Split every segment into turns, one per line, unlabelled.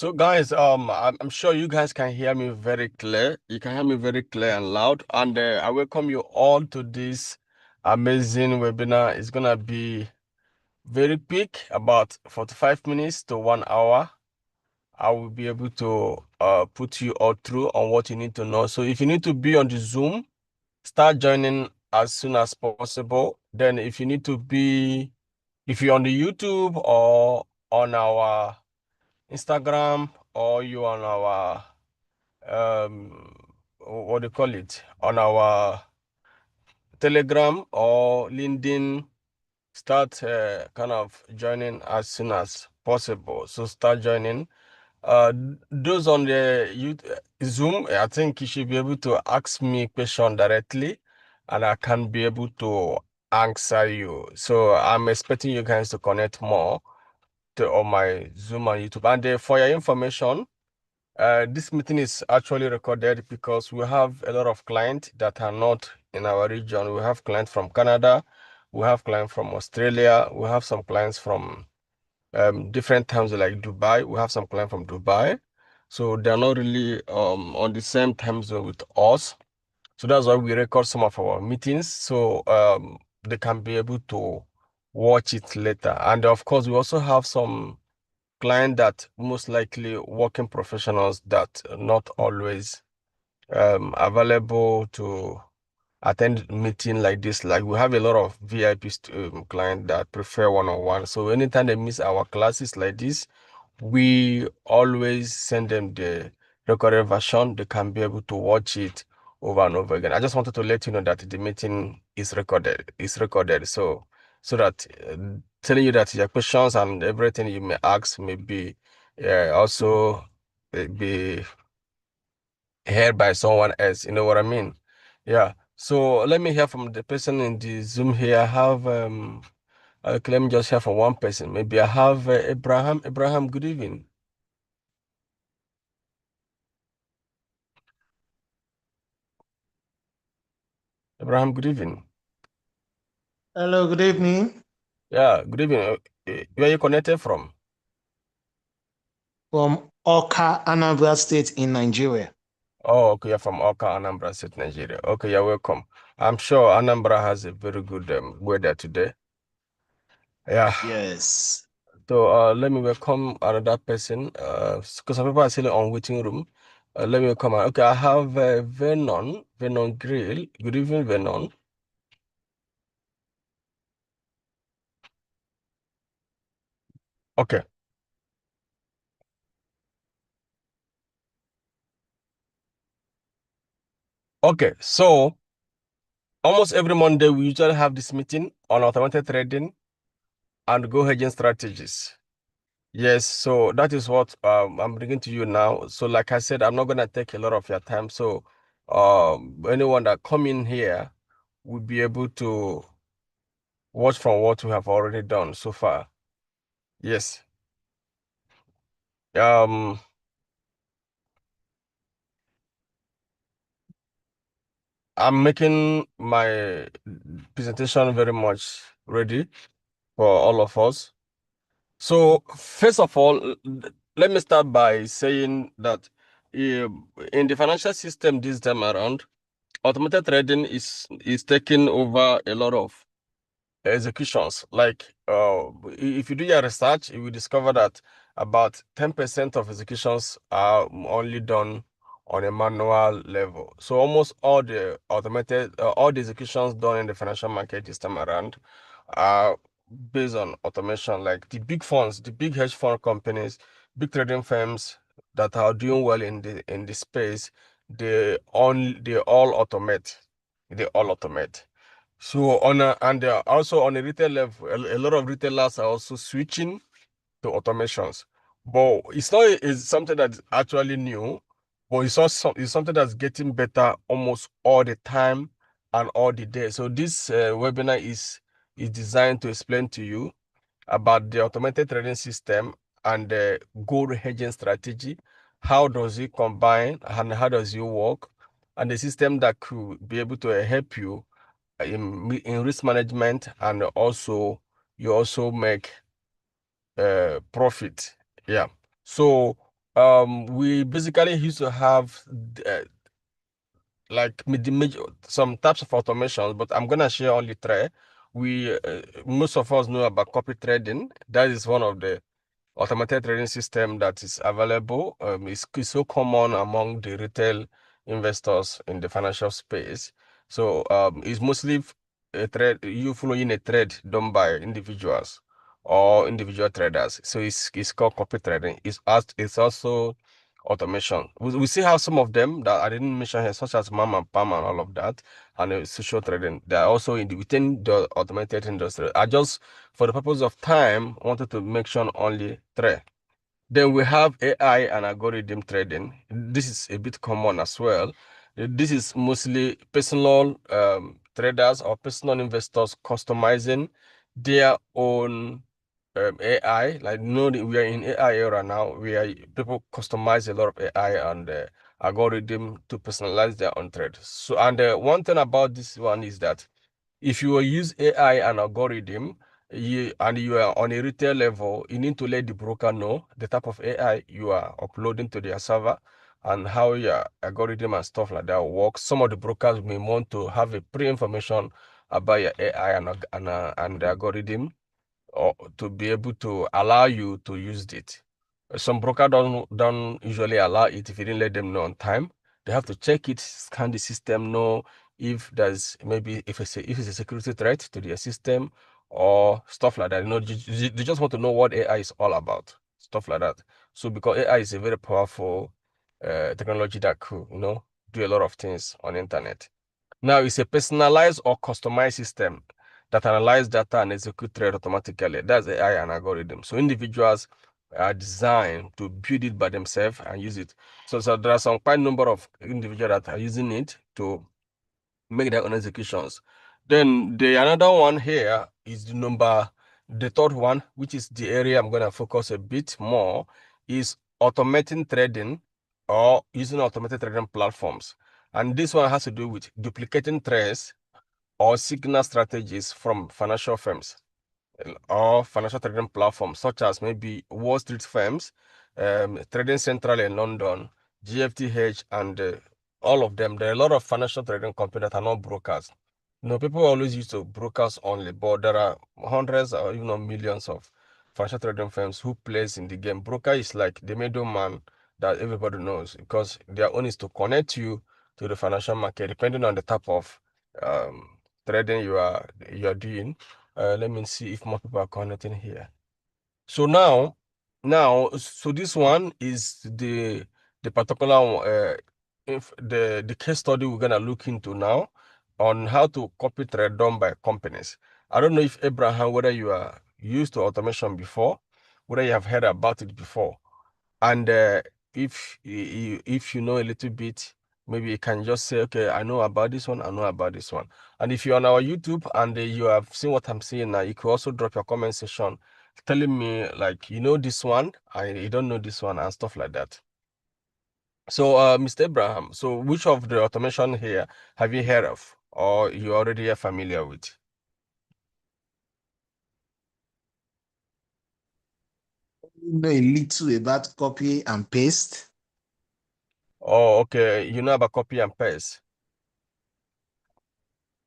So guys, I'm sure you guys can hear me very clear. You can hear me very clear and loud. And I welcome you all to this amazing webinar. It's gonna be very quick, about 45 minutes to 1 hour. I will be able to put you all through on what you need to know. So if you need to be on the Zoom, start joining as soon as possible. Then if you need to be, if you're on the YouTube or on our Instagram or you on our what do you call it, on our Telegram or LinkedIn, start kind of joining as soon as possible. So start joining. Those on the Zoom, I think you should be able to ask me question directly, and I can be able to answer you. So I'm expecting you guys to connect more to on my Zoom and YouTube. And for your information, this meeting is actually recorded because we have a lot of clients that are not in our region. We have clients from Canada, we have clients from Australia, we have some clients from different times like Dubai. We have some clients from Dubai. So they're not really on the same time zone with us. So that's why we record some of our meetings so they can be able to watch it later. And of course, we also have some client that most likely working professionals that are not always available to attend meeting like this. Like we have a lot of VIP client that prefer one-on-one. So anytime they miss our classes like this, we always send them the recorded version. They can be able to watch it over and over again. I just wanted to let you know that the meeting is recorded. It's recorded. So that telling you that your questions and everything you may ask may be also be heard by someone else. You know what I mean? Yeah. So let me hear from the person in the Zoom here. I have okay, let me just hear from one person. Maybe I have Abraham. Abraham, good evening. Abraham, good evening.
Hello, good evening.
Yeah, good evening. Where are you connected from?
From Oka, Anambra State in Nigeria.
Oh, okay, you're from Oka, Anambra State, Nigeria. Okay, you're welcome. I'm sure Anambra has a very good weather today. Yeah.
Yes.
So let me welcome another person. Because some people are still on waiting room. Let me welcome. Okay, I have Vernon. Vernon Grill. Good evening, Vernon. Okay. Okay. So almost every Monday we usually have this meeting on automated trading and go hedging strategies. Yes, so that is what I'm bringing to you now. So like I said, I'm not gonna take a lot of your time. So anyone that come in here will be able to watch from what we have already done so far. Yes. Um, I'm making my presentation very much ready for all of us. So first of all, let me start by saying that in the financial system this time around, automated trading is taking over a lot of executions. Like if you do your research, you will discover that about 10% of executions are only done on a manual level. So almost all the all the executions done in the financial market this time around are based on automation. Like the big funds, the big hedge fund companies, big trading firms that are doing well in the space, they all automate. They all automate. So and also on a retail level, a lot of retailers are also switching to automations. But it's something that's actually new, but it's something that's getting better almost all the time and all the day. So this webinar is designed to explain to you about the automated trading system and the gold hedging strategy. How does it combine and how does it work? And the system that could be able to help you in risk management, and also you also make profit. Yeah. So We basically used to have uh, like the major, some types of automations, but I'm gonna share only three. Most of us know about copy trading. That is one of the automated trading system that is available. It's so common among the retail investors in the financial space. So it's mostly a trade, you following a trade done by individuals or individual traders. So it's called copy trading. It's also automation. We see how some of them that I didn't mention here, such as MAM and PAM and all of that, and social trading, they are also within the automated industry. I just, for the purpose of time, wanted to mention only three. Then we have AI and algorithm trading. This is a bit common as well. This is mostly personal traders or personal investors customizing their own AI. Like, we are in AI era now. People customize a lot of AI and algorithm to personalize their own trade. So, and one thing about this one is that if you use AI and algorithm, you are on a retail level, you need to let the broker know the type of AI you are uploading to their server and how your algorithm and stuff like that works. Some of the brokers may want to have a pre-information about your AI and the algorithm, or to be able to allow you to use it. Some broker don't usually allow it if you didn't let them know on time. They have to check it, scan the system, know if there's maybe if it's a security threat to their system or stuff like that. They just want to know what AI is all about, stuff like that. So because AI is a very powerful technology that could, do a lot of things on the internet. Now, it's a personalized or customized system that analyzes data and execute trade automatically. That's AI and algorithm. So individuals are designed to build it by themselves and use it. So there are some quite number of individuals that are using it to make their own executions. Then the another one here is the third one, which is the area I'm going to focus a bit more, is automating trading or using automated trading platforms. And this one has to do with duplicating trades or signal strategies from financial firms or financial trading platforms, such as maybe Wall Street firms, Trading Central in London, GFT Hedge, and all of them. There are a lot of financial trading companies that are not brokers. People always used to brokers only, but there are hundreds or even millions of financial trading firms who plays in the game. Broker is like the middleman that everybody knows, because their own is to connect you to the financial market, depending on the type of trading you are doing. Let me see if more people are connecting here. So so this one is the particular if the case study we're gonna look into now on how to copy trade done by companies. I don't know if Abraham, whether you are used to automation before, whether you have heard about it before, and if you know a little bit, maybe you can just say, okay, I know about this one, I know about this one. And if you're on our YouTube and you have seen what I'm saying now, you could also drop your comment section telling me like, this one, you don't know this one, and stuff like that. So, Mr. Abraham, so which of the automation here have you heard of, or you already are familiar with?
You know a little about copy and paste.
Oh, okay, you know about copy and paste.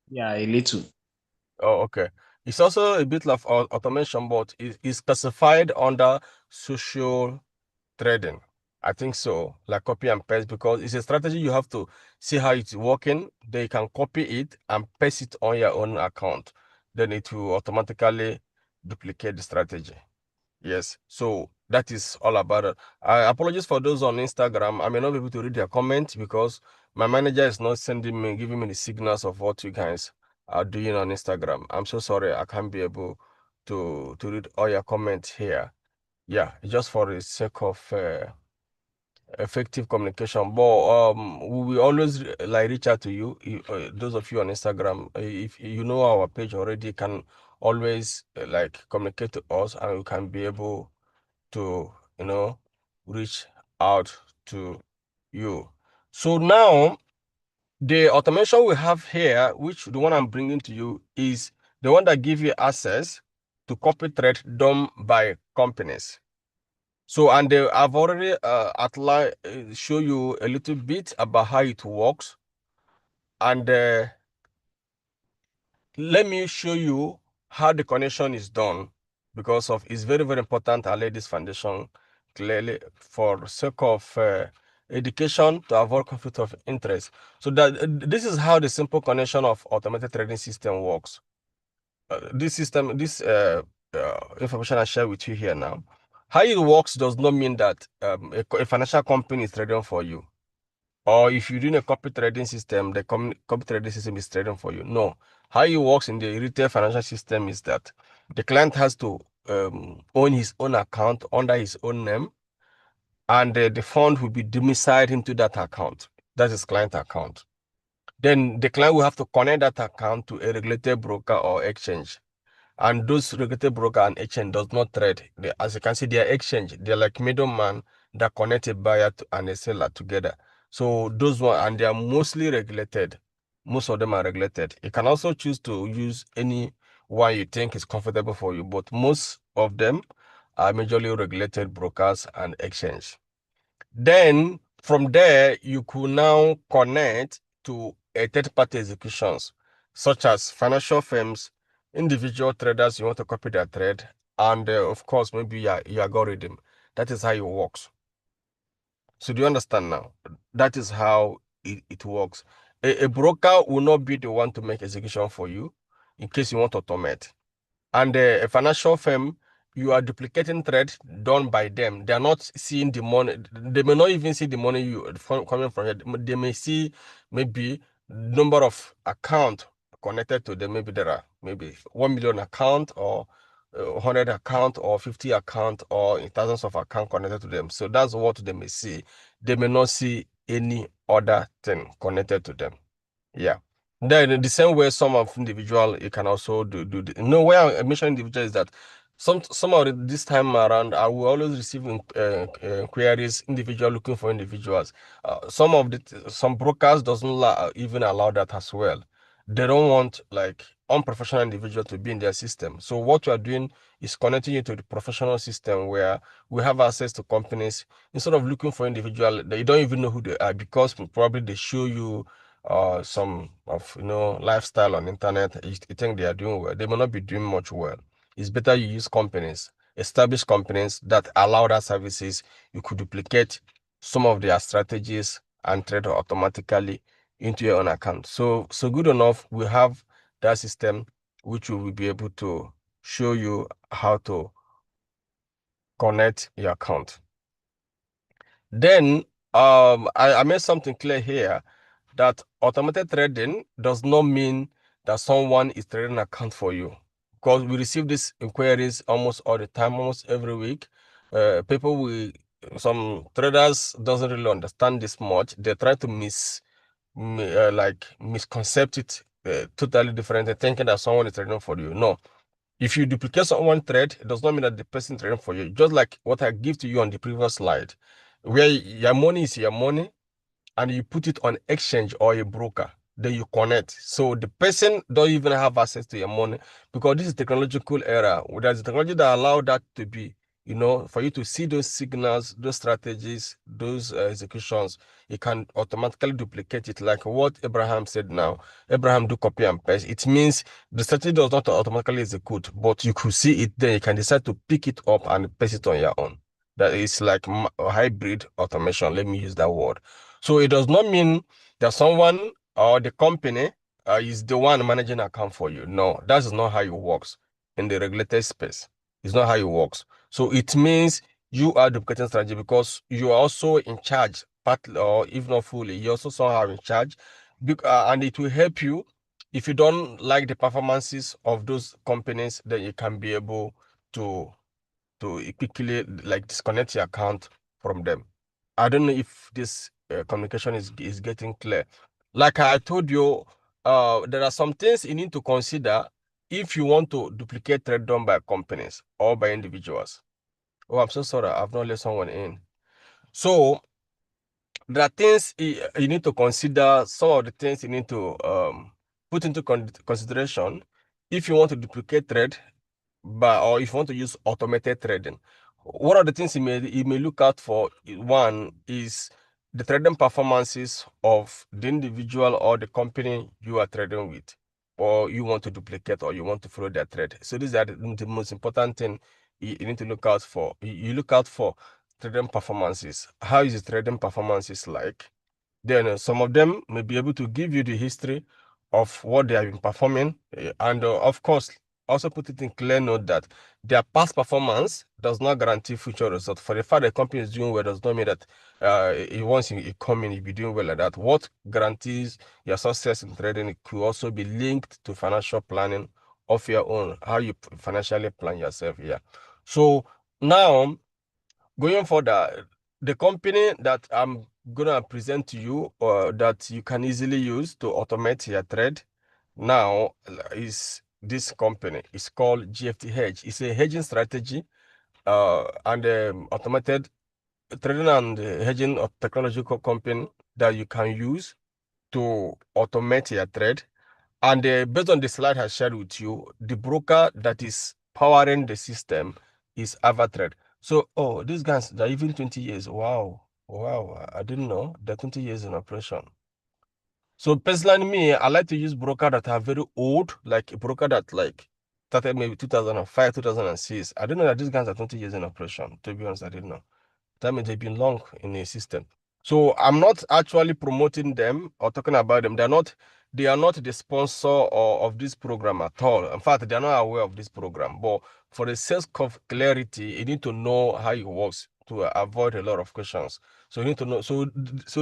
Yeah, a little.
Oh, okay. It's also a bit of automation, but it's specified under social trading. I think so, like copy and paste, because it's a strategy you have to see how it's working. They can copy it and paste it on your own account. Then it will automatically duplicate the strategy. Yes, so that is all about it. I apologize for those on Instagram. I may not be able to read their comments because my manager is not giving me the signals of what you guys are doing on Instagram. I'm so sorry, I can't be able to read all your comments here. Yeah, just for the sake of effective communication. But we will always like reach out to you. Those of you on Instagram, if you know our page already, can always like communicate to us, and we can be able to reach out to you. So now the automation we have here, which the one I'm bringing to you, is the one that give you access to copy thread done by companies. So, and I've already outlined, show you a little bit about how it works. And let me show you how the connection is done because of it's very, very important I lay this foundation clearly for sake of education to avoid conflict of interest. So that this is how the simple connection of automated trading system works. This information I share with you here now. How it works does not mean that a financial company is trading for you. Or if you're doing a copy trading system, the copy trading system is trading for you. No. How it works in the retail financial system is that the client has to own his own account under his own name, and the fund will be domiciled into that account. That is client account. Then the client will have to connect that account to a regulated broker or exchange. And those regulated broker and exchange does not trade. As you can see, they are exchange. They're like middleman that connect a buyer and a seller together. So those one, and they are mostly regulated. Most of them are regulated. You can also choose to use any one you think is comfortable for you, but most of them are majorly regulated brokers and exchange. Then from there, you could now connect to a third-party executions, such as financial firms, individual traders, you want to copy their trade, and of course, maybe your algorithm. That is how it works. So do you understand now? That is how it works. A broker will not be the one to make execution for you in case you want to automate. And a financial firm, you are duplicating trade done by them. They are not seeing the money. They may not even see the money coming from it. They may see maybe number of account connected to them. Maybe there are maybe 1 million account or 100 account or 50 account or thousands of account connected to them. So that's what they may see. They may not see any other thing connected to them. Yeah. Then in the same way, some of individual you can also do no way I mention individual is that some of this time around I will always receive queries individual looking for individuals. Some brokers doesn't even allow that as well. They don't want like unprofessional individual to be in their system. So what we are doing is connecting you to the professional system where we have access to companies instead of looking for individual. They don't even know who they are because probably they show you some of lifestyle on internet. You think they are doing well, they may not be doing much well. It's better you use companies, established companies that allow that services. You could duplicate some of their strategies and trade automatically into your own account. So good enough, we have that system which we will be able to show you how to connect your account. Then I made something clear here that automated trading does not mean that someone is trading an account for you. Because we receive these inquiries almost all the time, almost every week. People will some traders doesn't really understand this much. They try to misconcept it totally different, thinking that someone is trading for you. No. If you duplicate someone trade, it does not mean that the person is trading for you. Just like what I give to you on the previous slide, where your money is your money, and you put it on exchange or a broker, then you connect. So the person don't even have access to your money because this is technological era. There's technology that allow that to be, for you to see those signals, those strategies, those executions. You can automatically duplicate it, like what Abraham said now. Abraham do copy and paste. It means the strategy does not automatically execute, but you could see it, then you can decide to pick it up and paste it on your own. That is like a hybrid automation. Let me use that word. So it does not mean that someone or the company is the one managing account for you. No, that is not how it works in the regulated space. It's not how it works. So it means you are duplicating strategy because you are also in charge, partly or if not fully, you're also somehow in charge. And it will help you if you don't like the performances of those companies, then you can be able to quickly like disconnect your account from them. I don't know if this communication is getting clear. Like I told you, there are some things you need to consider if you want to duplicate trade done by companies or by individuals. Oh, I'm so sorry, I've not let someone in. So there are things you need to consider. Some of the things you need to put into consideration if you want to duplicate trade, or if you want to use automated trading. One of the things you may look out for, one is the trading performances of the individual or the company you are trading with, or you want to duplicate or you want to follow their trade. So these are the most important thing you need to look out for. You look out for trading performances. How is the trading performances like? Then some of them may be able to give you the history of what they have been performing, and of course, also put it in clear note that their past performance does not guarantee future results. For the fact the company is doing well does not mean that once you come in, you'll be doing well like that. What guarantees your success in trading could also be linked to financial planning of your own, how you financially plan yourself here. So now, going further, the company that I'm gonna present to you, that you can easily use to automate your trade now, is this company. It's called GFT Hedge. It's a hedging strategy and automated trading and hedging of technological company that you can use to automate your trade. And based on the slide I shared with you, the broker that is powering the system is AvaTrade. So, oh, these guys, they're even 20 years. Wow. Wow. I didn't know they're 20 years in operation. So personally, me, I like to use broker that are very old, like a broker that like started maybe 2005, 2006. I didn't know that these guys are 20 years in operation. To be honest, I didn't know. That means they've been long in the system. So I'm not actually promoting them or talking about them. They are not the sponsor of this program at all. In fact, they are not aware of this program. But for the sake of clarity, you need to know how it works to avoid a lot of questions. So you need to know. So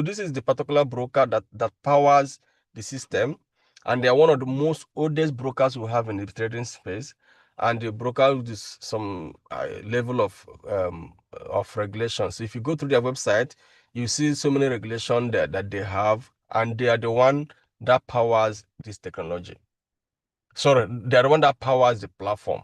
this is the particular broker that powers the system, and they are one of the most oldest brokers we have in the trading space. And the broker with some level of regulations. So if you go through their website, you see so many regulations that they have, and they are the one that powers this technology. Sorry, they are the one that powers the platform.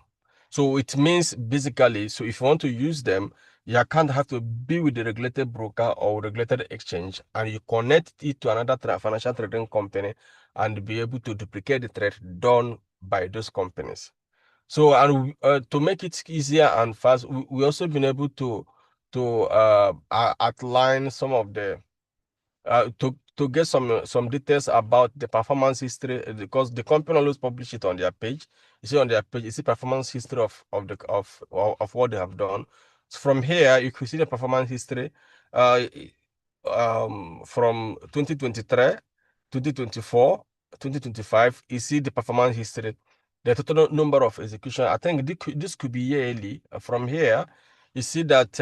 So it means basically, so if you want to use them, your account have to be with the regulated broker or regulated exchange, and you connect it to another financial trading company and be able to duplicate the trade done by those companies. So, and to make it easier and fast, we also been able to outline some of the to get some details about the performance history, because the company always publish it on their page. You see on their page, you see performance history of what they have done. So from here, you can see the performance history from 2023, 2024, 2025. You see the performance history, the total number of execution. I think this could be yearly. From here, you see that.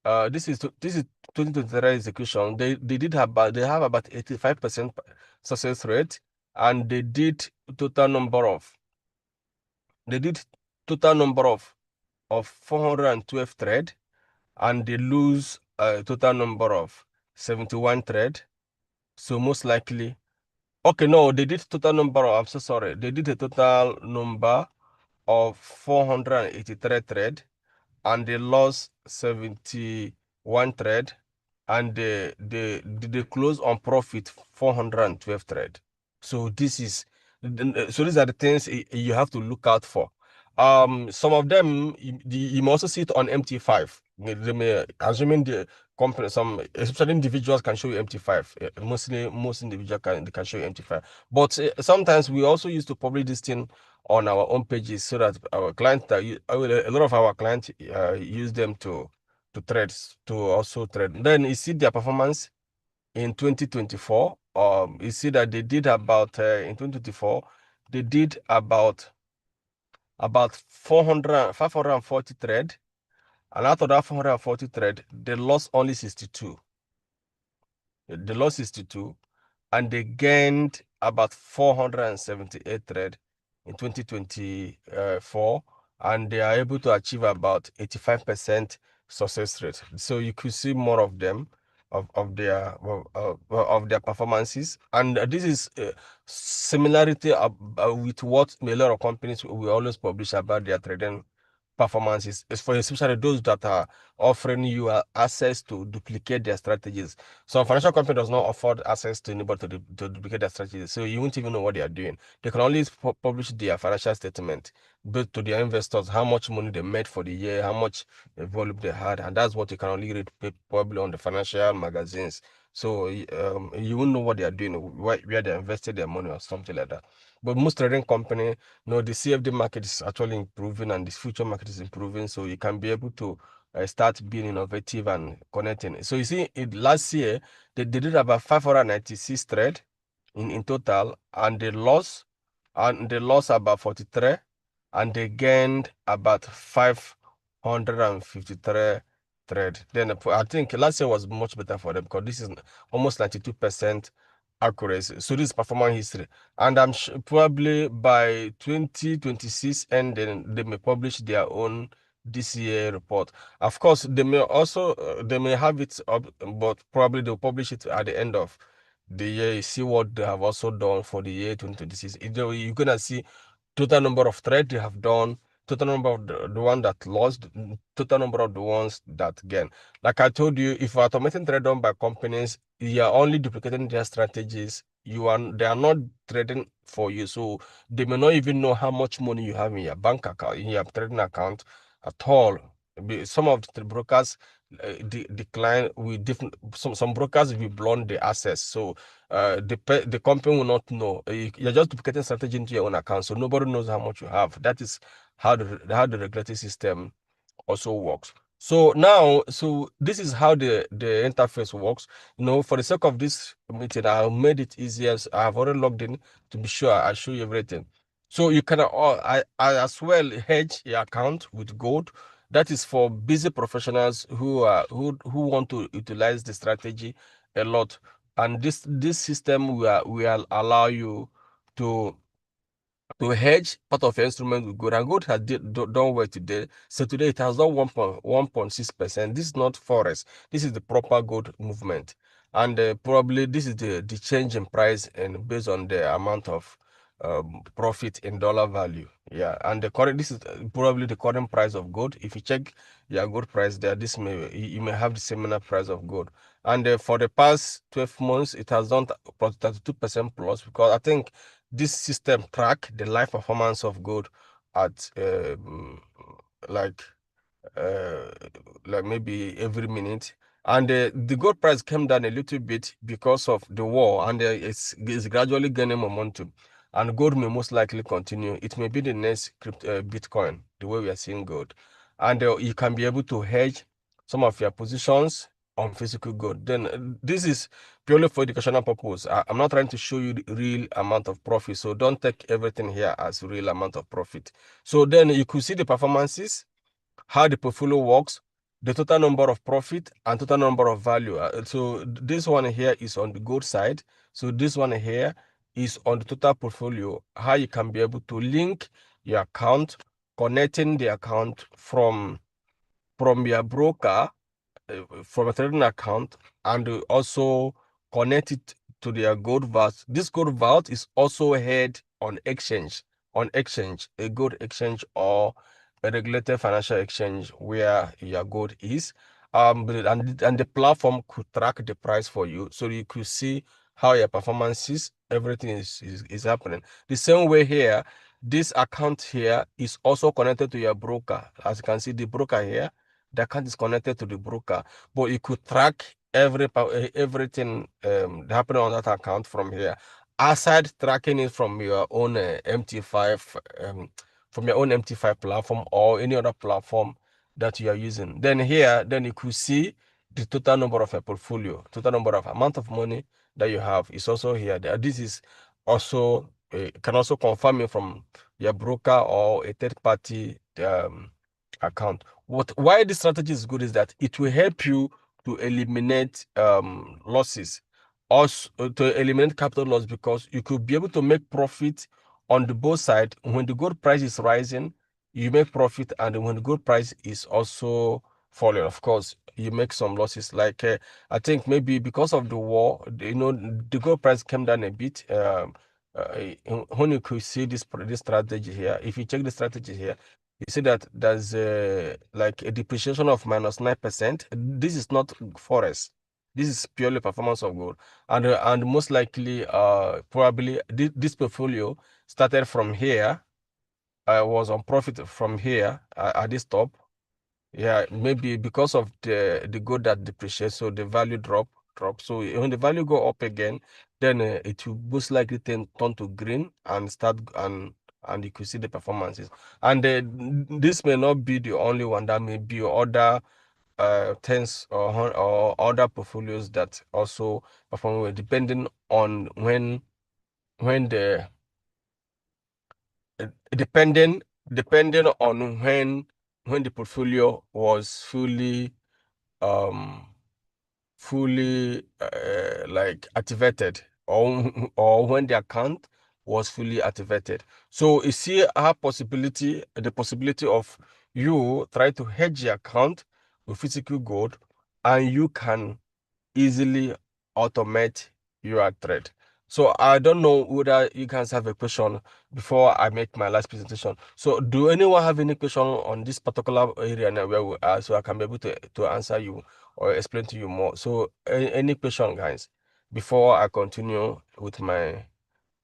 This is 2023 execution. They have about 85% success rate, and they did total number of 412 thread, and they lose a total number of 71 thread. So most likely, okay, no, they did total number of, I'm so sorry, they did a total number of 483 thread, and they lost 71 thread, and they close on profit 412 thread. So these are the things you have to look out for. Some of them you may also see it on MT5. They may, assuming the company, some especially individuals can show you MT5. Mostly most individuals can show you MT5. But sometimes we also used to publish this thing on our own pages so that our clients a lot of our clients use them to trade, to also trade. Then you see their performance in 2024. You see that they did about in 2024 they did about 540 thread, and out of that 440 thread, they lost only 62. They lost 62, and they gained about 478 thread in 2024, and they are able to achieve about 85% success rate. So you could see more of them of their performances, and this is similarity with what a lot of companies will always publish about their trading performance is for especially those that are offering you access to duplicate their strategies. Some financial company does not offer access to anybody to duplicate their strategies, so you won't even know what they are doing. They can only publish their financial statement, but to their investors, how much money they made for the year, how much volume they had, and that's what you can only read probably on the financial magazines. So you won't know what they are doing, where they invested their money or something like that. But most trading company, the CFD market is actually improving and the future market is improving. So you can be able to start being innovative and connecting. So you see, last year, they did about 596 trade in total, and they lost about 43, and they gained about 553 trade. Then I think last year was much better for them because this is almost 92% accuracy. So this is performance history. And I'm probably by 2026 and then they may publish their own DCA report. Of course, they may have it up, but probably they'll publish it at the end of the year. You see what they have also done for the year 2026. You're gonna see total number of trades they have done, total number of the one that lost, total number of the ones that gain. Like I told you, if you're automating trade done by companies, you are only duplicating their strategies. They are not trading for you, so they may not even know how much money you have in your bank account, in your trading account at all. Some of the brokers decline with different. Some brokers will blunt the access, so the company will not know. You're just duplicating strategy into your own account, so nobody knows how much you have. That is how the regulatory system also works. So now, so this is how the interface works. For the sake of this meeting, I have made it easier. So I have already logged in to be sure I show you everything. So you can I as well hedge your account with gold. That is for busy professionals who want to utilize the strategy a lot. And this system will allow you to to hedge part of your instrument with gold, and gold has done well today. So today it has done 1.6%. This is not forex. This is the proper gold movement, and probably this is the change in price and based on the amount of profit in dollar value. Yeah, and the current this is probably the current price of gold. If you check your gold price there, this may you may have the similar price of gold. And for the past 12 months, it has done 32% plus, because I think this system track the life performance of gold at like uh, like maybe every minute. And the gold price came down a little bit because of the war, and it's gradually gaining momentum. And gold may most likely continue. It may be the next Bitcoin, the way we are seeing gold. And you can be able to hedge some of your positions on physical gold. Then this is purely for educational purpose. I'm not trying to show you the real amount of profit, so don't take everything here as real amount of profit. So then you could see the performances, how the portfolio works, the total number of profit and total number of value. So this one here is on the gold side. So this one here is on the total portfolio, how you can be able to link your account, connecting the account from your broker, from a trading account, and also connect it to their gold vault. This gold vault is also held on exchange, a gold exchange or a regulated financial exchange where your gold is. And the platform could track the price for you, so you could see how your performance is. Everything is happening the same way here. This account here is also connected to your broker. As you can see, the broker here, the account is connected to the broker, but you could track everything happening on that account from here. Aside tracking it from your own MT5, from your own MT5 platform or any other platform that you are using. Then here, then you could see the total number of a portfolio, total number of amount of money that you have is also here. This is also can also confirm it from your broker or a third party account. Why this strategy is good is that it will help you to eliminate losses, also to eliminate capital loss, because you could be able to make profit on the both side. When the gold price is rising, you make profit, and when the gold price is also falling, of course, you make some losses. Like I think maybe because of the war, the gold price came down a bit. When you could see this strategy here, if you check the strategy here, you see that there's like a depreciation of -9%. This is not forest. This is purely performance of gold. And most likely, probably this portfolio started from here. I was on profit from here at this top. Yeah, maybe because of the gold that depreciates, so the value drop. So when the value go up again, then it will most likely turn to green and start and you could see the performances. And this may not be the only one. That may be other tens or other portfolios that also perform well, depending on when the depending depending on when the portfolio was um fully like activated, or when the account was fully activated. So you see the possibility of you try to hedge your account with physical gold, and you can easily automate your trade. So I don't know whether you guys have a question before I make my last presentation. So do anyone have any question on this particular area now where we are, so I can be able to answer you or explain to you more? So any question, guys, before I continue with my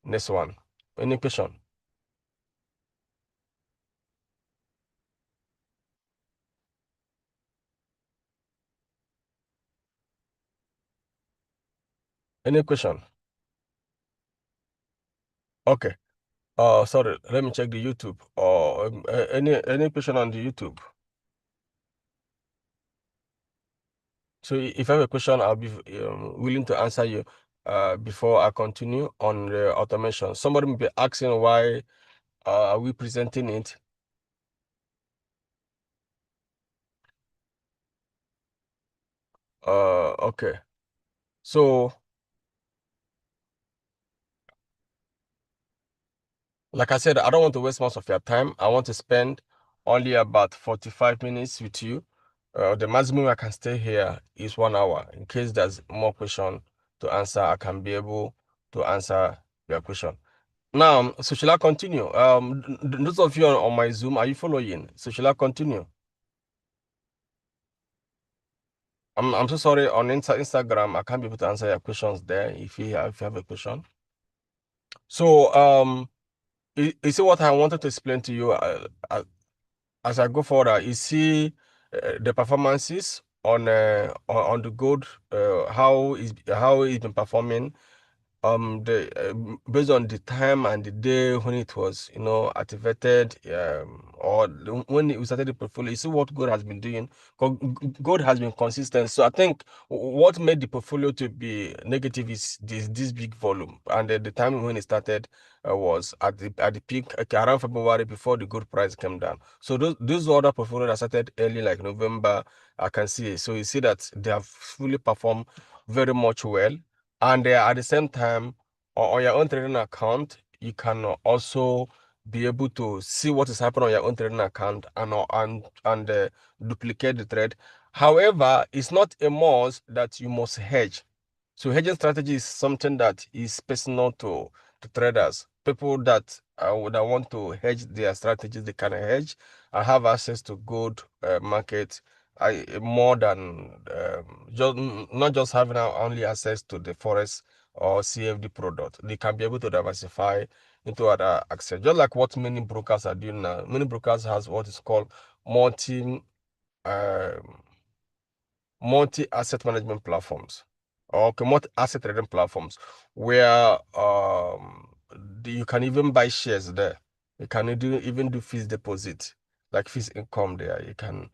next one? Any question? Any question? Okay. Sorry, let me check the YouTube. Or any question on the YouTube? So if I have a question, I'll be willing to answer you before I continue on the automation. Somebody may be asking why are we presenting it? Okay. So, like I said, I don't want to waste most of your time. I want to spend only about 45 minutes with you. The maximum I can stay here is 1 hour. In case there's more question to answer, I can be able to answer your question. Now, so shall I continue? Those of you on my Zoom, are you following? So shall I continue? I'm so sorry on Instagram, I can't be able to answer your questions there if you have a question. So you see what I wanted to explain to you as I go further. You see the performances on the gold, how it's been performing, the based on the time and the day when it was activated, or when we started the portfolio. You see what gold has been doing. Gold has been consistent. So I think what made the portfolio to be negative is this big volume, and the time when it started was at the peak, okay, around February, before the gold price came down. So those other portfolios that started early, like November, I can see. So you see that they have fully performed very much well. And at the same time, on your own trading account, you can also be able to see what is happening on your own trading account, and duplicate the trade. However, it's not a must that you must hedge. So hedging strategy is something that is personal to traders. People that want to hedge their strategies, they can hedge and have access to good market, more than not just having only access to the forex or CFD product. They can be able to diversify into other access, just like what many brokers are doing now. Many brokers has what is called multi um, multi-asset management platforms, or okay, multi-asset trading platforms, where you can even buy shares there. You can even do fixed deposit, like fixed income there. You can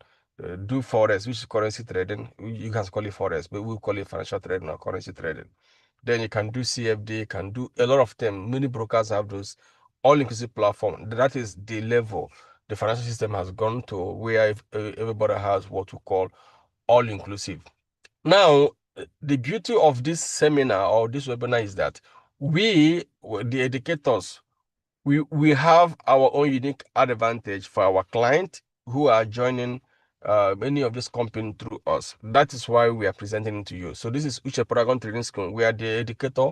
do forex, which is currency trading. You can call it forex, but we call it financial trading or currency trading. Then you can do CFD, you can do a lot of them. Many brokers have those all-inclusive platform. That is the level the financial system has gone to, where everybody has what we call all inclusive. Now, the beauty of this seminar or this webinar is that the educators, we have our own unique advantage for our client who are joining many of this company through us. That is why we are presenting it to you. So this is Uche Paragon Trading School. We are the educator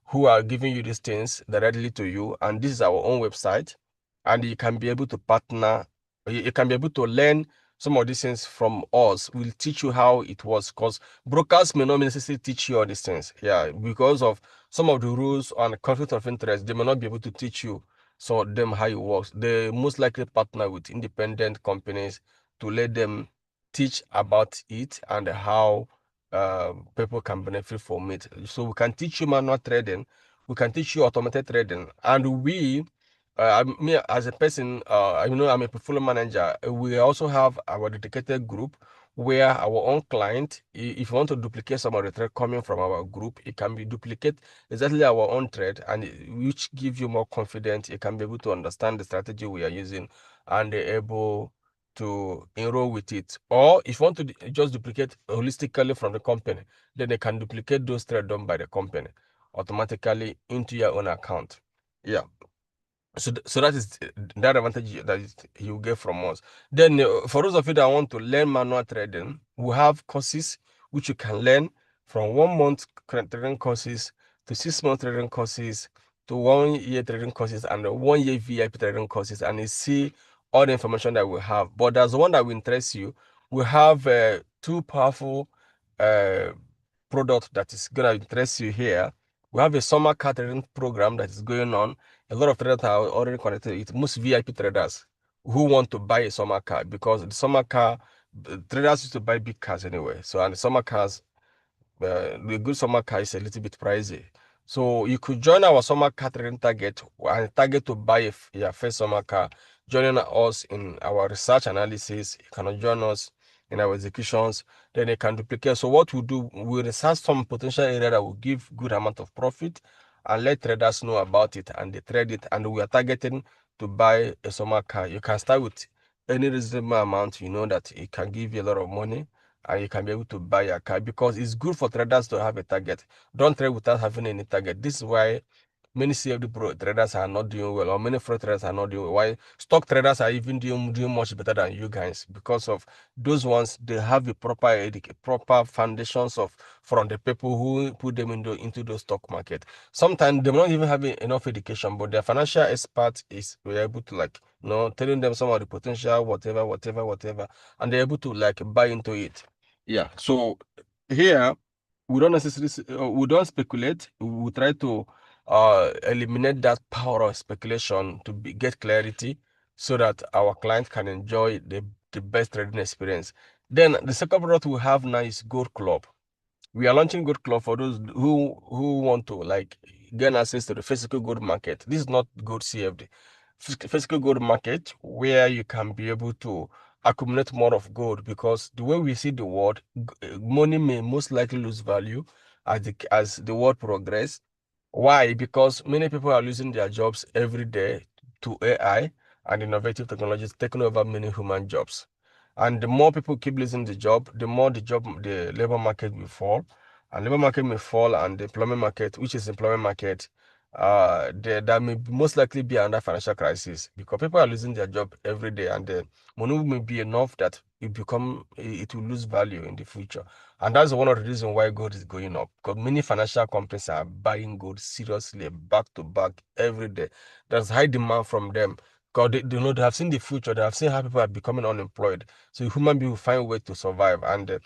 who are giving you these things directly to you, and this is our own website, and you can be able to partner You can be able to learn some of these things from us. We'll teach you how it was, because brokers may not necessarily teach you all these things. Yeah, because of some of the rules and conflict of interest, they may not be able to teach you some of them how it works. They most likely partner with independent companies to let them teach about it and how people can benefit from it. So we can teach you manual trading, we can teach you automated trading, and me as a person, I'm a portfolio manager. We also have our dedicated group where our own client, if you want to duplicate some of the trade coming from our group, it can be duplicate exactly our own trade, and which give you more confidence. You can be able to understand the strategy we are using and able to enroll with it. Or if you want to just duplicate holistically from the company, then they can duplicate those trades done by the company automatically into your own account. Yeah. So that is that advantage that you get from us. Then for those of you that want to learn manual trading, we have courses which you can learn from 1 month trading courses to 6 month trading courses to 1 year trading courses and 1 year VIP trading courses, and you see all the information that we have. But there's one that will interest you. We have two powerful uh, products that is gonna interest you here. We have a summer car trading program that is going on. A lot of traders are already connected. It's most VIP traders who want to buy a summer car, because the summer car, traders used to buy big cars anyway. So, and the summer cars, the good summer car is a little bit pricey. So you could join our summer car trading target and target to buy your first summer car, joining us in our research analysis. You can join us in our executions, then you can duplicate. So what we do, we research some potential area that will give good amount of profit and let traders know about it, and they trade it, and we are targeting to buy a summer car. You can start with any reasonable amount, you know, that it can give you a lot of money, and you can be able to buy a car, because it's good for traders to have a target. Don't trade without having any target. This is why many CFD pro traders are not doing well, or many fraud traders are not doing well. Why stock traders are even doing much better than you guys, because of those ones, they have a proper foundations of from the people who put them into the stock market. Sometimes they don't even have enough education, but their financial expert is were able to, like, telling them some of the potential, whatever, and they're able to like buy into it. Yeah. So here we don't necessarily we don't speculate. We try to eliminate that power of speculation to get clarity, so that our client can enjoy the best trading experience. Then the second product we have now is Gold Club. We are launching Gold Club for those who want to like gain access to the physical gold market. This is not gold CFD. Physical gold market, where you can be able to accumulate more of gold, because the way we see the world, money may most likely lose value as the world progress. Why? Because many people are losing their jobs every day to AI and innovative technologies taking over many human jobs. And the more people keep losing the job, the more the labor market will fall. And labor market may fall, and the employment market, which is employment market, there may most likely be another financial crisis, because people are losing their job every day, and the money may be enough that it will lose value in the future. And that's one of the reasons why gold is going up, because many financial companies are buying gold seriously, back to back, every day. There's high demand from them, because they know they have seen the future, they have seen how people are becoming unemployed. So human beings will find a way to survive. And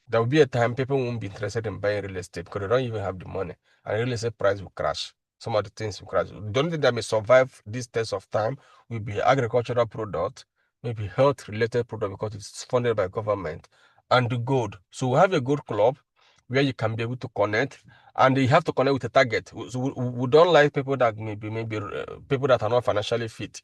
there will be a time people won't be interested in buying real estate, because they don't even have the money. And real estate price will crash. Some of the things will crash. The only thing that may survive this test of time will be agricultural product, maybe health related product, because it's funded by government, and the gold. So we have a gold club where you can be able to connect, and you have to connect with a target. So we don't like people that maybe people that are not financially fit.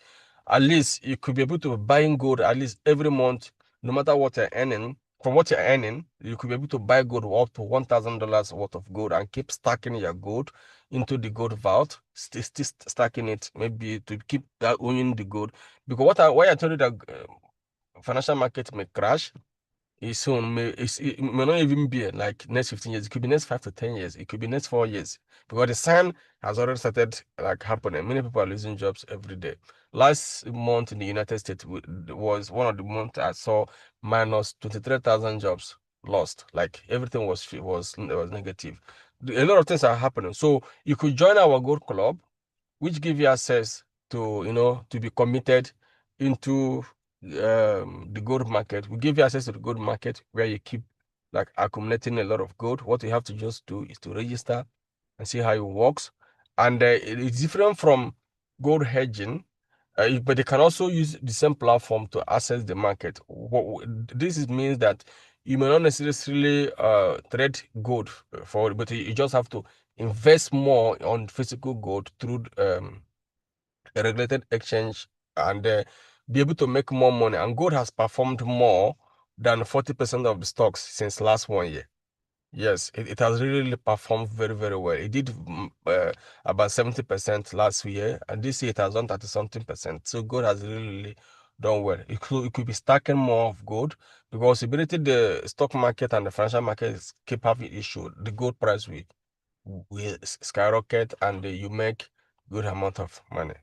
At least you could be able to buying gold at least every month, no matter what you're earning. From what you're earning, you could be able to buy gold up to $1,000 worth of gold, and keep stacking your gold into the gold vault, still stacking it, maybe to keep that owning the gold. Because why I told you that financial market may crash, it may not even be like next 15 years. It could be next 5 to 10 years. It could be next 4 years, because the sign has already started like happening. Many people are losing jobs every day. Last month in the United States was one of the months I saw minus 23,000 jobs lost. Like everything was negative. A lot of things are happening. So you could join our Gold Club, which give you access to to be committed into the gold market. We give you access to the gold market where you keep like accumulating a lot of gold. What you have to just do is to register and see how it works. And it's different from gold hedging, but they can also use the same platform to access the market. Means that you may not necessarily trade gold for it, but you just have to invest more on physical gold through a regulated exchange and be able to make more money. And gold has performed more than 40% of the stocks since last 1 year. Yes, it has really performed very, very well. It did about 70% last year, and this year it has done 30 something percent. So gold has really done well. It could be stacking more of gold because ability the stock market and the financial market keep having issue. The gold price will skyrocket and you make good amount of money.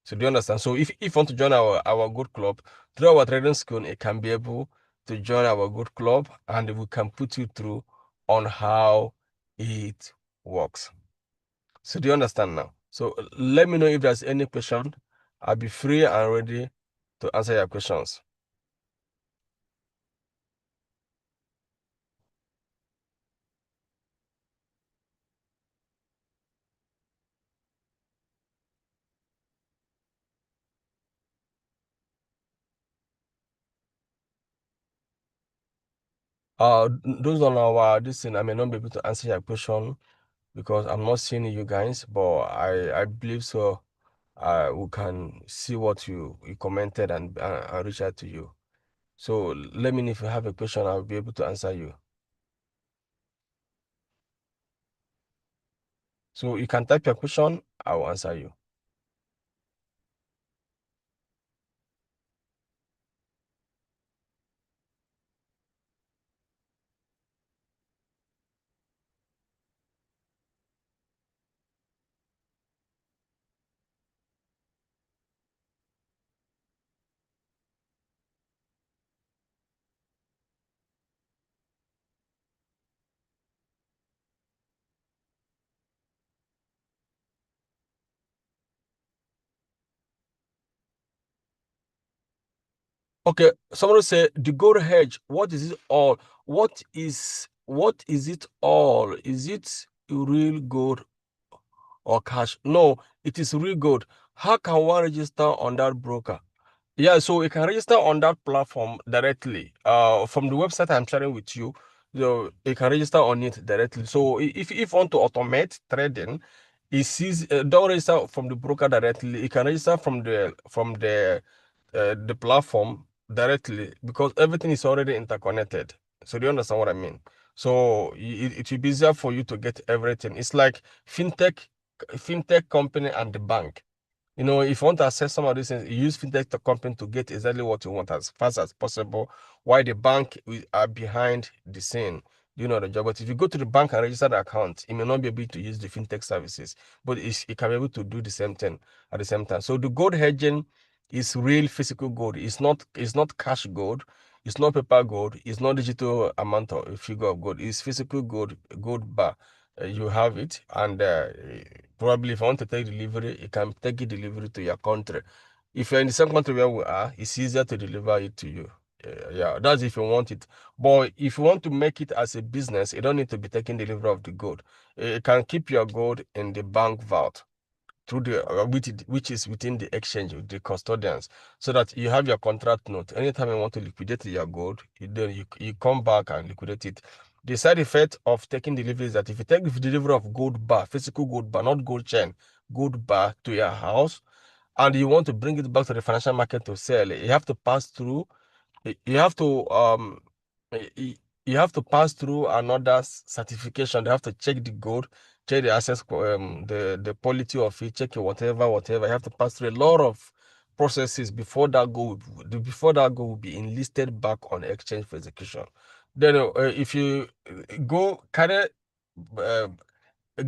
So do you understand? So if you want to join our good club through our trading school, it can be able to join our good club and we can put you through on how it works. So do you understand now? So let me know if there's any question. I'll be free and ready to answer your questions. Those on our this thing, I may not be able to answer your question because I'm not seeing you guys, but I believe so. We can see what you commented and reach out to you. So let me know if you have a question, I'll be able to answer you. So you can type your question, I will answer you. Okay, somebody say the gold hedge, what is it all? What is it all? Is it real gold or cash? No, it is real gold. How can one register on that broker? Yeah, so you can register on that platform directly. From the website I'm sharing with you, you can register on it directly. So if you want to automate trading, it sees don't register from the broker directly. You can register from the platform directly because everything is already interconnected. So do you understand what I mean? So it will be easier for you to get everything. It's like fintech company and the bank. If you want to access some of these things, you use fintech company to get exactly what you want as fast as possible. Why the bank are behind the scene, the job. But if you go to the bank and register the account, you may not be able to use the fintech services, but it can be able to do the same thing at the same time. So the gold hedging is real physical gold. It's not cash gold. It's not paper gold. It's not digital amount of figure of gold. It's physical gold bar. You have it, and probably if you want to take delivery, you can take it delivery to your country. If you're in the same country where we are, it's easier to deliver it to you. Yeah, that's if you want it. But if you want to make it as a business, you don't need to be taking delivery of the gold. You can keep your gold in the bank vault through which is within the exchange with the custodians, so that you have your contract note. Anytime you want to liquidate your gold, you come back and liquidate it. The side effect of taking delivery is that if you take the delivery of gold bar, physical gold bar, not gold chain, gold bar to your house, and you want to bring it back to the financial market to sell, you have to pass through you have to y- you have to pass through another certification. They have to check the gold, check the access, the quality of it, check it, whatever. You have to pass through a lot of processes before that gold will be enlisted back on exchange for execution. Then if you go carry uh,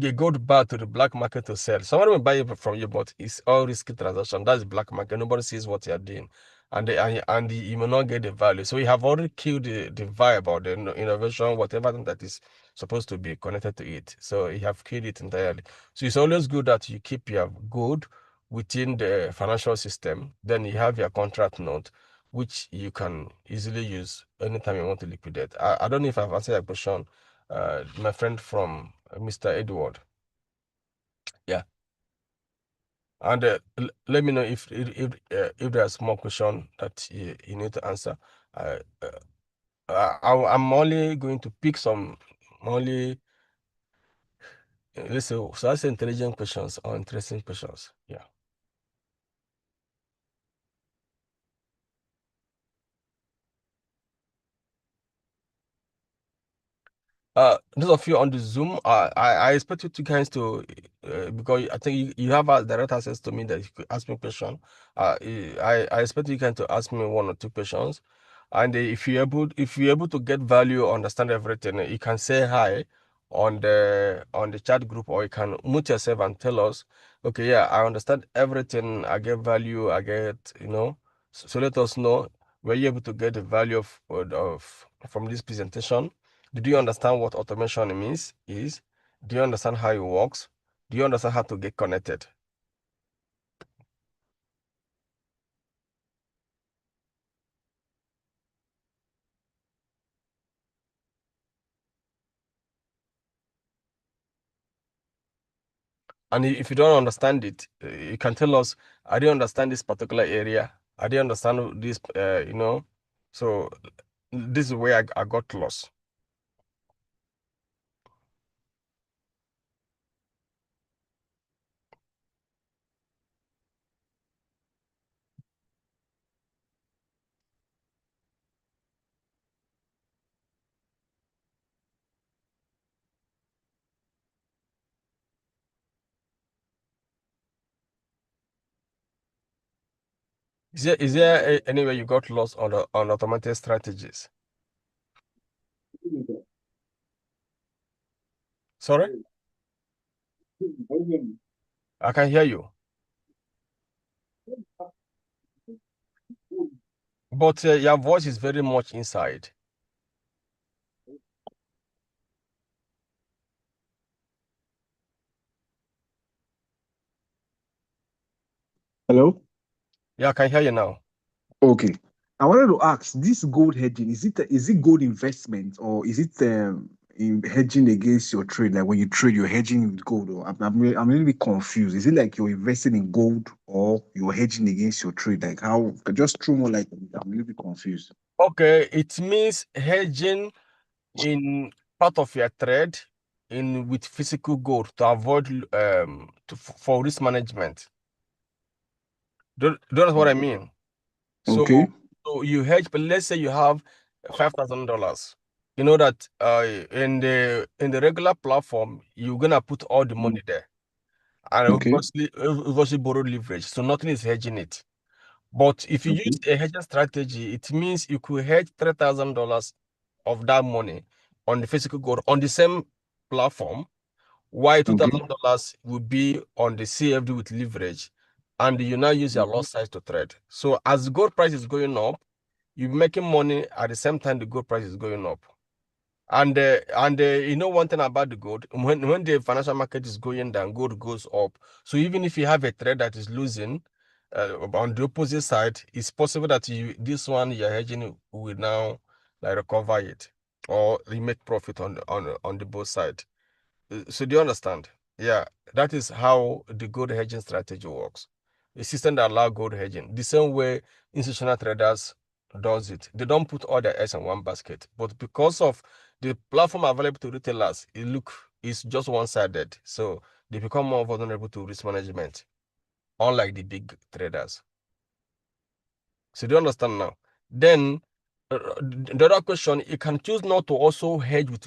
you go back to the black market to sell. Somebody will buy it from you, but it's all risky transaction. That's black market. Nobody sees what you're doing, and you may not get the value. So you have already killed the vibe or the innovation, whatever thing that is supposed to be connected to it. So you have killed it entirely. So it's always good that you keep your good within the financial system. Then you have your contract note. which you can easily use anytime you want to liquidate. I don't know if I've answered your question, my friend from Mr. Edward. Yeah. And let me know if there's more question that you need to answer. Uh, I'm only going to pick some only let's say so that's intelligent questions or interesting questions. Yeah. Those of you on the Zoom, I expect you to guys to, because I think you have direct access to me that you could ask me question. I expect you guys to ask me one or two questions, and if you're able to get value, understand everything, you can say hi on the chat group, or you can mute yourself and tell us, okay, yeah, I understand everything, I get value, I get, so let us know, were you able to get the value of from this presentation? Did you understand what automation means? Do you understand how it works? Do you understand how to get connected? And if you don't understand it, you can tell us, I didn't understand this particular area. I didn't understand this, So this is where I got lost. Is there anywhere you got lost on automated strategies? Sorry? I can hear you. But your voice is very much inside.
Hello?
Yeah, I can hear you now.
Okay. I wanted to ask, this gold hedging, is it gold investment, or is it in hedging against your trade? Like when you trade, you're hedging with gold, or I'm a little bit confused. Is it like you're investing in gold, or you're hedging against your trade? Like how, just throw more light on it. I'm a little bit confused.
Okay, it means hedging in part of your trade in with physical gold to avoid for risk management. Do you know what I mean?
Okay.
So you hedge, but let's say you have $5,000. You know that in the regular platform, you're gonna put all the money there, and
Okay.
obviously borrow leverage, so nothing is hedging it. But if you use
Okay.
a hedging strategy, it means you could hedge $3,000 of that money on the physical gold on the same platform, while
Okay.
$2,000 will be on the CFD with leverage, and you now use your lot size to trade. So as the gold price is going up, you're making money at the same time the gold price is going up. And you know one thing about the gold, when the financial market is going down, gold goes up. So even if you have a trade that is losing, on the opposite side, it's possible that this one you're hedging will now like recover it, or you make profit on the both side. So do you understand? Yeah, that is how the gold hedging strategy works. A system that allows gold hedging. The same way institutional traders does it. They don't put all their eggs in one basket. But because of the platform available to retailers, it's just one-sided. So they become more vulnerable to risk management, unlike the big traders. So do you understand now? Then the other question, you can choose not to also hedge with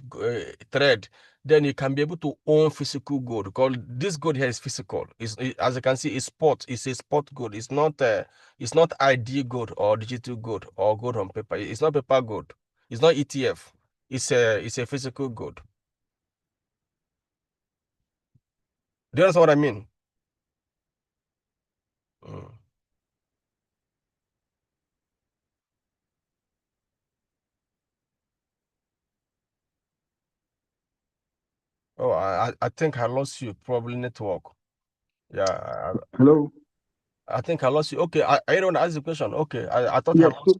trade. Then you can be able to own physical gold, because this gold here is physical. As you can see, it's spot. It's a spot gold. It's not ID gold or digital gold or gold on paper. It's not paper gold. It's not ETF. It's a physical gold. Do you understand what I mean? Mm. Oh, I think I lost you. Probably network. Yeah,
Hello.
I think I lost you. Okay, I don't ask the question. Okay, I thought I
Yeah.
lost.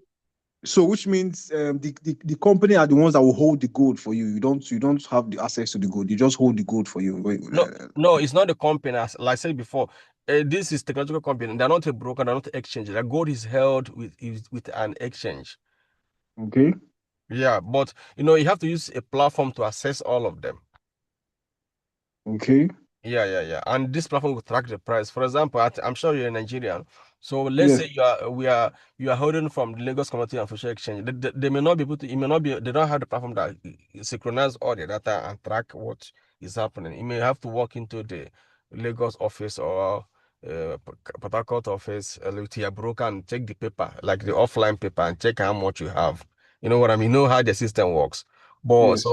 So which means the company are the ones that will hold the gold for you. You don't have the access to the gold. You just hold the gold for you.
No, no, it's not the company. As like I said before, this is technological company. They're not a broker. They're not an exchange. The gold is held with an exchange.
Okay.
Yeah, but you have to use a platform to access all of them.
Okay.
Yeah. And this platform will track the price. For example, I'm sure you're a Nigerian. So let's
Yes.
say you are holding from the Lagos Commodity and Futures Exchange. They may not be able to. It may not be. They don't have the platform that synchronize all the data and track what is happening. You may have to walk into the Lagos office or Port Harcourt office with your broker and check the paper, like the offline paper, and check how much you have. You know what I mean? You know how the system works. But
Yes.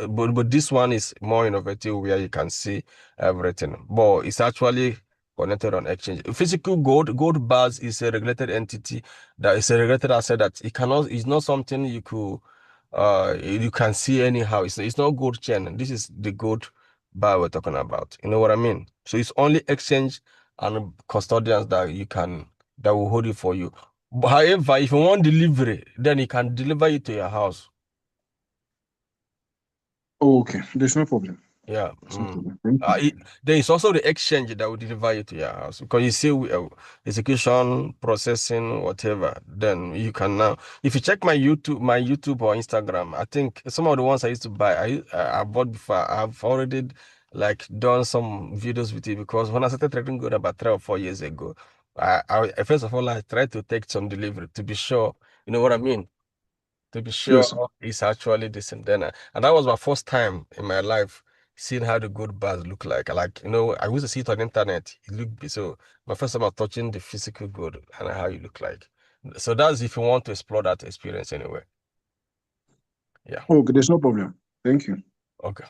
but this one is more innovative where you can see everything. But it's actually connected on exchange. Physical gold bars is a regulated entity that is a regulated asset that it's not something you can see anyhow. It's not gold chain. This is the gold bar we're talking about. You know what I mean? So it's only exchange and custodians that will hold it for you. But however, if you want delivery, then he can deliver it to your house.
Okay. There's no problem.
Yeah.
There's no problem. Thank you.
There is also the exchange that will deliver it to your house because you see execution, processing, whatever. Then you can now, if you check my YouTube or Instagram, I think some of the ones I used to buy, I bought before. I've already like done some videos with it because when I started trading gold about 3 or 4 years ago, first of all I tried to take some delivery to be sure. You know what I mean? To be sure
Yes.
it's actually decent. And that was my first time in my life seeing how the good bars look like. Like, I used to see it on the internet. It looked so my first time of touching the physical good and how it look like. So that's if you want to explore that experience anyway. Yeah.
Okay. There's no problem. Thank you.
Okay.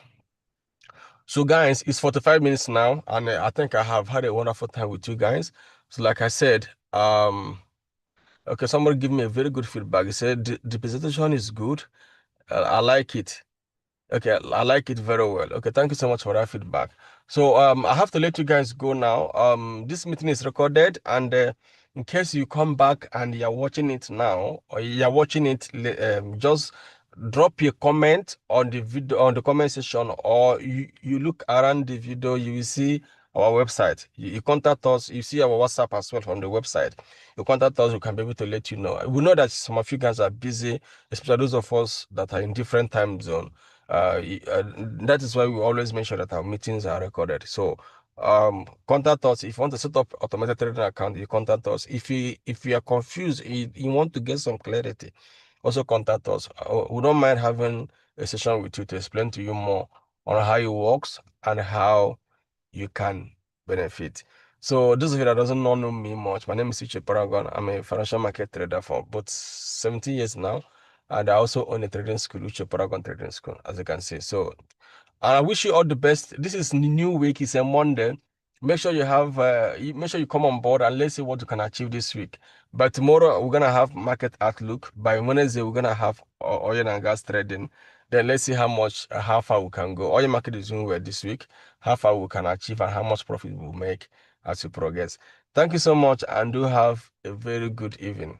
So guys, it's 45 minutes now, and I think I have had a wonderful time with you guys. So like I said, okay, somebody give me a very good feedback. He said the presentation is good. I like it. Okay, I like it very well. Okay, thank you so much for that feedback. So I have to let you guys go now. This meeting is recorded, and in case you come back and you're watching it now, or you're watching it, just drop your comment on the video on the comment section, or you look around the video, you will see our website. You contact us, you see our WhatsApp as well on the website. You contact us, we can be able to let you know. We know that some of you guys are busy, especially those of us that are in different time zone. That is why we always make sure that our meetings are recorded. So contact us if you want to set up automated trading account. You contact us. If you are confused, you want to get some clarity, also contact us. We don't mind having a session with you to explain to you more on how it works and how you can benefit. So those of you that doesn't know me much, my name is Uche Paragon. I'm a financial market trader for about 17 years now. And I also own a trading school, Uche Paragon Trading School, as you can see. So I wish you all the best. This is new week, it's a Monday. Make sure you come on board and let's see what you can achieve this week. By tomorrow, we're gonna have market outlook. By Wednesday, we're gonna have oil and gas trading. Then let's see how far we can go. Oil market is doing well this week, how far we can achieve and how much profit we'll make as we progress. Thank you so much and do have a very good evening.